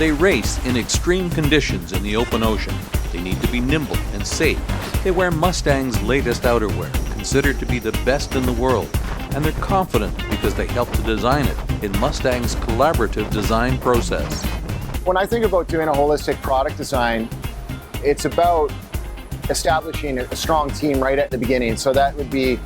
They race in extreme conditions in the open ocean. They need to be nimble and safe. They wear Mustang's latest outerwear, considered to be the best in the world. And they're confident because they helped to design it in Mustang's collaborative design process. When I think about doing a holistic product design, it's about establishing a strong team right at the beginning. So that would be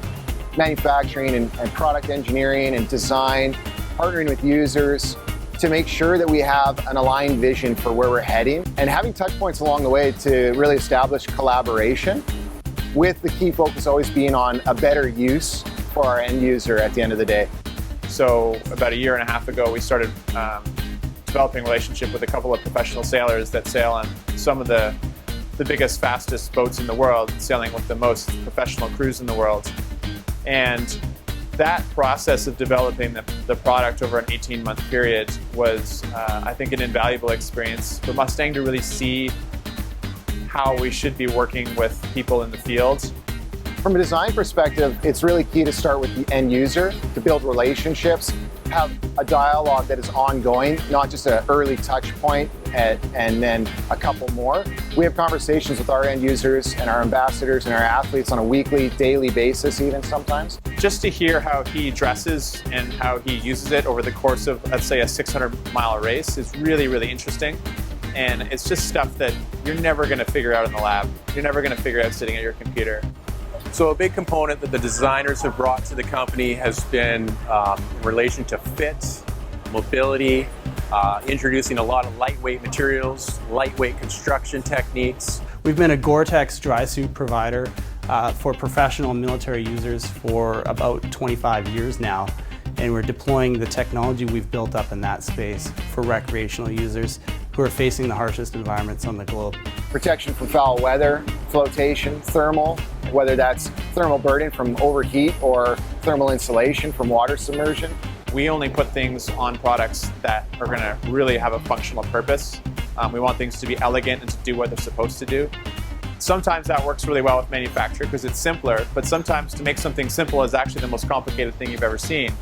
manufacturing and product engineering and design, partnering with users to make sure that we have an aligned vision for where we're heading, and having touch points along the way to really establish collaboration, with the key focus always being on a better use for our end user at the end of the day. So about a year and a half ago, we started developing a relationship with a couple of professional sailors that sail on some of the biggest, fastest boats in the world, sailing with the most professional crews in the world. And that process of developing the product over an 18-month period was, I think, an invaluable experience for Mustang to really see how we should be working with people in the field. From a design perspective, it's really key to start with the end user, to build relationships, have a dialogue that is ongoing, not just an early touch point and then a couple more. We have conversations with our end users and our ambassadors and our athletes on a weekly, daily basis even sometimes. Just to hear how he dresses and how he uses it over the course of, let's say, a 600-mile race is really, really interesting. And it's just stuff that you're never going to figure out in the lab. You're never going to figure out sitting at your computer. So a big component that the designers have brought to the company has been in relation to fit, mobility, introducing a lot of lightweight materials, lightweight construction techniques. We've been a Gore-Tex dry suit provider for professional and military users for about 25 years now, and we're deploying the technology we've built up in that space for recreational users who are facing the harshest environments on the globe. Protection from foul weather, flotation, thermal, whether that's thermal burden from overheat or thermal insulation from water submersion. We only put things on products that are going to really have a functional purpose. We want things to be elegant and to do what they're supposed to do. Sometimes that works really well with manufacture because it's simpler, but sometimes to make something simple is actually the most complicated thing you've ever seen.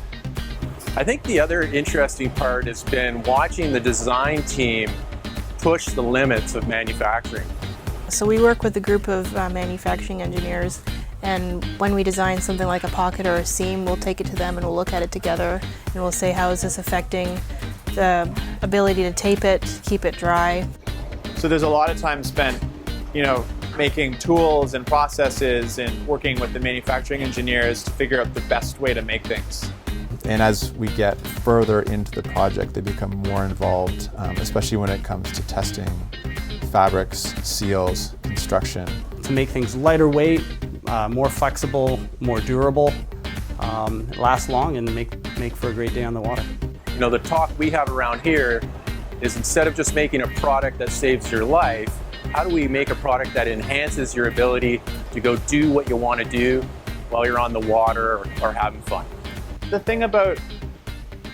I think the other interesting part has been watching the design team push the limits of manufacturing. So we work with a group of manufacturing engineers, and when we design something like a pocket or a seam, we'll take it to them and we'll look at it together and we'll say, how is this affecting the ability to tape it, keep it dry. So there's a lot of time spent, making tools and processes and working with the manufacturing engineers to figure out the best way to make things. And as we get further into the project, they become more involved, especially when it comes to testing fabrics, seals, construction. To make things lighter weight, more flexible, more durable, last long, and make for a great day on the water. The talk we have around here is, instead of just making a product that saves your life, how do we make a product that enhances your ability to go do what you want to do while you're on the water or having fun? The thing about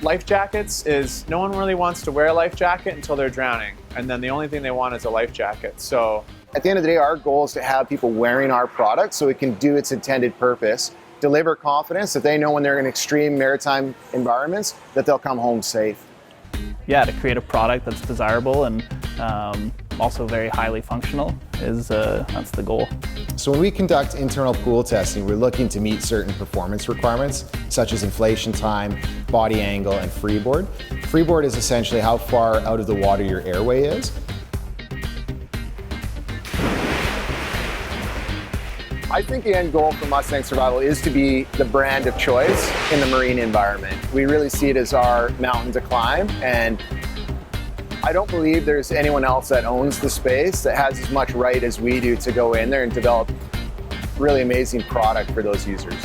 life jackets is no one really wants to wear a life jacket until they're drowning, and then the only thing they want is a life jacket. So at the end of the day, our goal is to have people wearing our product so it can do its intended purpose, deliver confidence that they know when they're in extreme maritime environments that they'll come home safe. Yeah, to create a product that's desirable and also very highly functional that's the goal. So when we conduct internal pool testing, we're looking to meet certain performance requirements, such as inflation time, body angle, and freeboard. Freeboard is essentially how far out of the water your airway is. I think the end goal for Mustang Survival is to be the brand of choice in the marine environment. We really see it as our mountain to climb, and I don't believe there's anyone else that owns the space that has as much right as we do to go in there and develop really amazing product for those users.